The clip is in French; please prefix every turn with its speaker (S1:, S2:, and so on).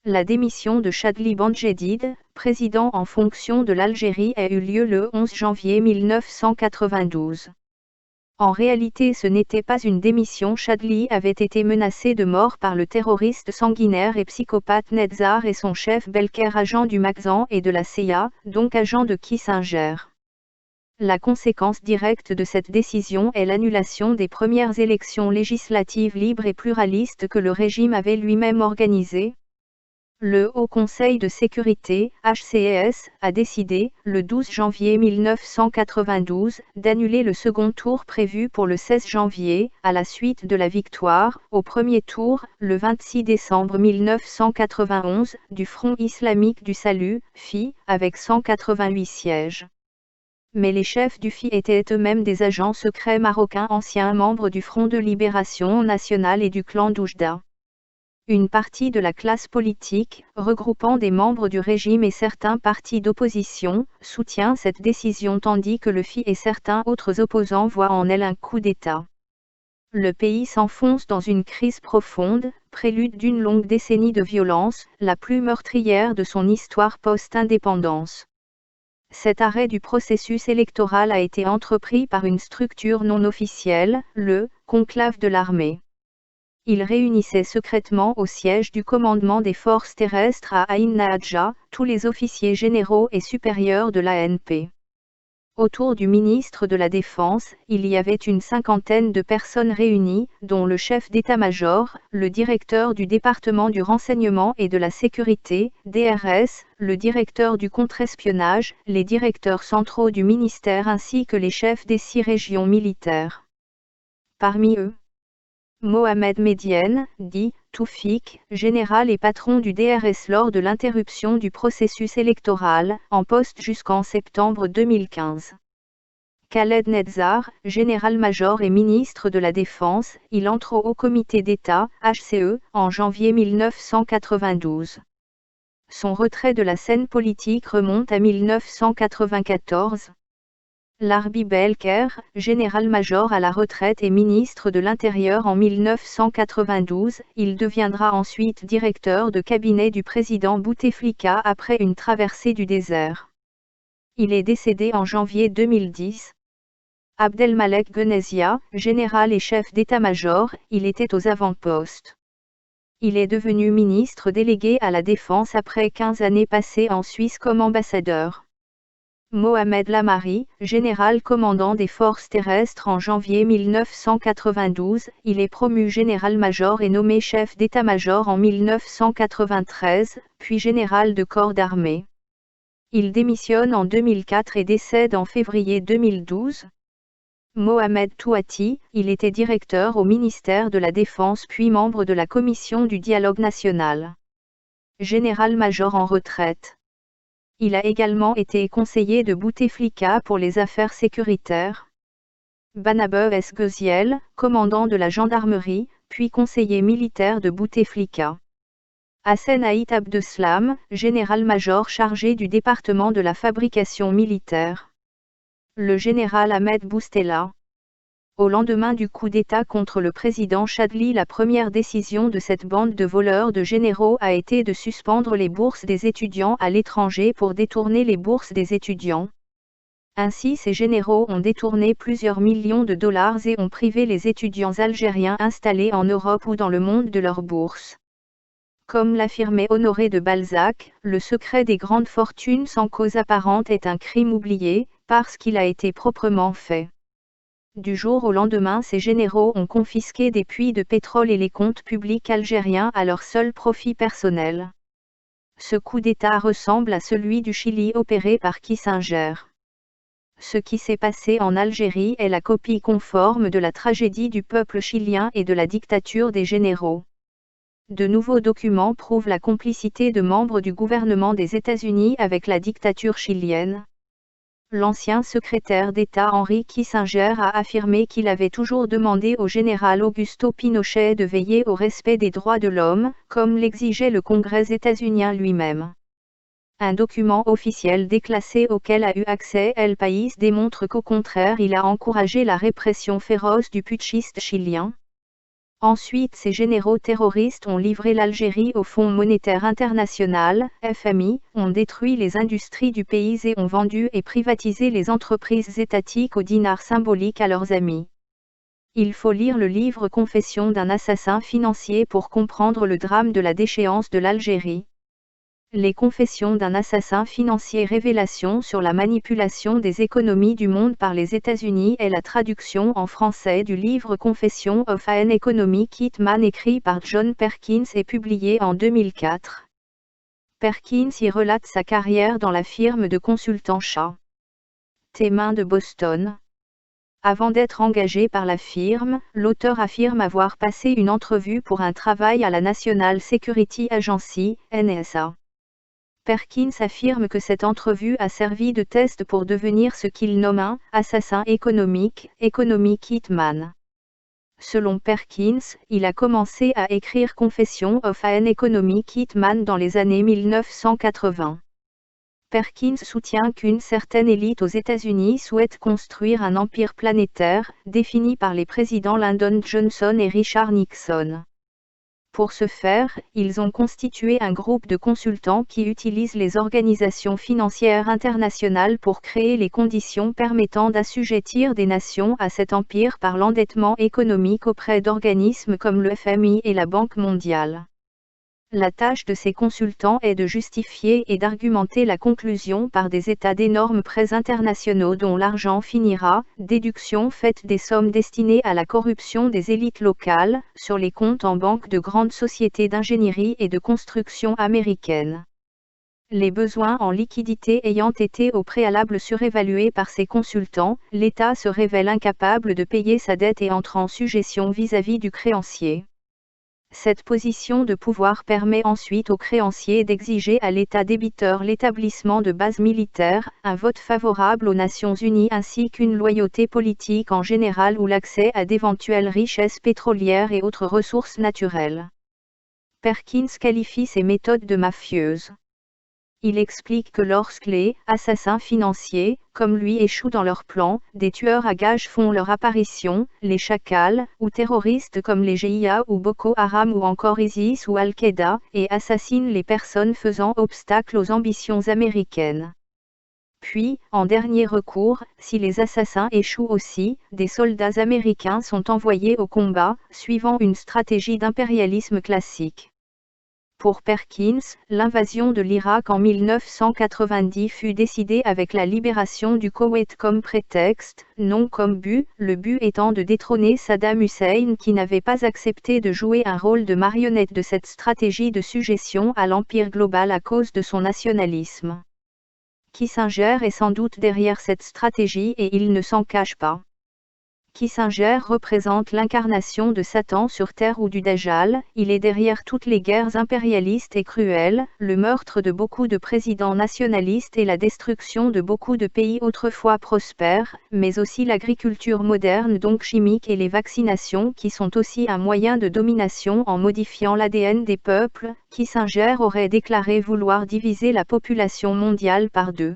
S1: La démission de Chadli Bendjedid, président en fonction de l'Algérie, a eu lieu le 11 janvier 1992. En réalité, ce n'était pas une démission. Chadli avait été menacé de mort par le terroriste sanguinaire et psychopathe Netzar et son chef Belker, agent du Makzan et de la CIA, donc agent de Kissinger. La conséquence directe de cette décision est l'annulation des premières élections législatives libres et pluralistes que le régime avait lui-même organisées. Le Haut Conseil de sécurité, HCS, a décidé, le 12 janvier 1992, d'annuler le second tour prévu pour le 16 janvier, à la suite de la victoire, au premier tour, le 26 décembre 1991, du Front islamique du salut, FI, avec 188 sièges. Mais les chefs du FI étaient eux-mêmes des agents secrets marocains anciens membres du Front de libération nationale et du clan d'Oujda. Une partie de la classe politique, regroupant des membres du régime et certains partis d'opposition, soutient cette décision tandis que le FI et certains autres opposants voient en elle un coup d'État. Le pays s'enfonce dans une crise profonde, prélude d'une longue décennie de violence, la plus meurtrière de son histoire post-indépendance. Cet arrêt du processus électoral a été entrepris par une structure non officielle, le conclave de l'armée. Il réunissait secrètement au siège du commandement des forces terrestres à Ain Naadja, tous les officiers généraux et supérieurs de l'ANP. Autour du ministre de la Défense, il y avait une cinquantaine de personnes réunies, dont le chef d'état-major, le directeur du département du renseignement et de la sécurité, DRS, le directeur du contre-espionnage, les directeurs centraux du ministère ainsi que les chefs des 6 régions militaires. Parmi eux, Mohamed Medienne, dit Toufik, général et patron du DRS lors de l'interruption du processus électoral, en poste jusqu'en septembre 2015. Khaled Netzar, général-major et ministre de la Défense, il entre au Haut Comité d'État, HCE, en janvier 1992. Son retrait de la scène politique remonte à 1994. Larbi Belker, général-major à la retraite et ministre de l'Intérieur en 1992, il deviendra ensuite directeur de cabinet du président Bouteflika après une traversée du désert. Il est décédé en janvier 2010. Abdelmalek Guennezia, général et chef d'état-major, il était aux avant-postes. Il est devenu ministre délégué à la Défense après 15 années passées en Suisse comme ambassadeur. Mohamed Lamari, général commandant des forces terrestres en janvier 1992, il est promu général-major et nommé chef d'état-major en 1993, puis général de corps d'armée. Il démissionne en 2004 et décède en février 2012. Mohamed Touati, il était directeur au ministère de la Défense puis membre de la commission du dialogue national. Général-major en retraite. Il a également été conseiller de Bouteflika pour les affaires sécuritaires. Banabeu Esgeziel, commandant de la gendarmerie, puis conseiller militaire de Bouteflika. Hassan Haït Abdeslam, général-major chargé du département de la fabrication militaire. Le général Ahmed Boustella. Au lendemain du coup d'État contre le président Chadli, la première décision de cette bande de voleurs de généraux a été de suspendre les bourses des étudiants à l'étranger pour détourner les bourses des étudiants. Ainsi, ces généraux ont détourné plusieurs millions de dollars et ont privé les étudiants algériens installés en Europe ou dans le monde de leurs bourses. Comme l'affirmait Honoré de Balzac, le secret des grandes fortunes sans cause apparente est un crime oublié, parce qu'il a été proprement fait. Du jour au lendemain, ces généraux ont confisqué des puits de pétrole et les comptes publics algériens à leur seul profit personnel. Ce coup d'État ressemble à celui du Chili opéré par Kissinger. Ce qui s'est passé en Algérie est la copie conforme de la tragédie du peuple chilien et de la dictature des généraux. De nouveaux documents prouvent la complicité de membres du gouvernement des États-Unis avec la dictature chilienne. L'ancien secrétaire d'État Henry Kissinger a affirmé qu'il avait toujours demandé au général Augusto Pinochet de veiller au respect des droits de l'homme, comme l'exigeait le Congrès états-unien lui-même. Un document officiel déclassé auquel a eu accès El País démontre qu'au contraire il a encouragé la répression féroce du putschiste chilien. Ensuite, ces généraux terroristes ont livré l'Algérie au Fonds monétaire international, FMI, ont détruit les industries du pays et ont vendu et privatisé les entreprises étatiques au dinar symbolique à leurs amis. Il faut lire le livre Confession d'un assassin financier pour comprendre le drame de la déchéance de l'Algérie. Les confessions d'un assassin financier, révélations sur la manipulation des économies du monde par les États-Unis est la traduction en français du livre Confession of an Economic Hitman écrit par John Perkins et publié en 2004. Perkins y relate sa carrière dans la firme de consultants Shaw Temin de Boston. Avant d'être engagé par la firme, l'auteur affirme avoir passé une entrevue pour un travail à la National Security Agency, NSA. Perkins affirme que cette entrevue a servi de test pour devenir ce qu'il nomme un « assassin économique », Economic Hitman. Selon Perkins, il a commencé à écrire Confession of an Economic Hitman dans les années 1980. Perkins soutient qu'une certaine élite aux États-Unis souhaite construire un empire planétaire, défini par les présidents Lyndon Johnson et Richard Nixon. Pour ce faire, ils ont constitué un groupe de consultants qui utilisent les organisations financières internationales pour créer les conditions permettant d'assujettir des nations à cet empire par l'endettement économique auprès d'organismes comme le FMI et la Banque mondiale. La tâche de ces consultants est de justifier et d'argumenter la conclusion par des états d'énormes prêts internationaux dont l'argent finira, déduction faite des sommes destinées à la corruption des élites locales, sur les comptes en banque de grandes sociétés d'ingénierie et de construction américaines. Les besoins en liquidité ayant été au préalable surévalués par ces consultants, l'État se révèle incapable de payer sa dette et entre en sujétion vis-à-vis du créancier. Cette position de pouvoir permet ensuite aux créanciers d'exiger à l'État débiteur l'établissement de bases militaires, un vote favorable aux Nations Unies ainsi qu'une loyauté politique en général ou l'accès à d'éventuelles richesses pétrolières et autres ressources naturelles. Perkins qualifie ces méthodes de mafieuses. Il explique que lorsque les « assassins financiers », comme lui échouent dans leurs plans, des tueurs à gages font leur apparition, les chacals, ou terroristes comme les GIA ou Boko Haram ou encore ISIS ou Al-Qaïda, et assassinent les personnes faisant obstacle aux ambitions américaines. Puis, en dernier recours, si les assassins échouent aussi, des soldats américains sont envoyés au combat, suivant une stratégie d'impérialisme classique. Pour Perkins, l'invasion de l'Irak en 1990 fut décidée avec la libération du Koweït comme prétexte, non comme but, le but étant de détrôner Saddam Hussein qui n'avait pas accepté de jouer un rôle de marionnette de cette stratégie de sujétion à l'empire global à cause de son nationalisme. Kissinger est sans doute derrière cette stratégie et il ne s'en cache pas. Kissinger représente l'incarnation de Satan sur terre ou du Dajjal, il est derrière toutes les guerres impérialistes et cruelles, le meurtre de beaucoup de présidents nationalistes et la destruction de beaucoup de pays autrefois prospères, mais aussi l'agriculture moderne donc chimique et les vaccinations qui sont aussi un moyen de domination en modifiant l'ADN des peuples. Kissinger aurait déclaré vouloir diviser la population mondiale par deux.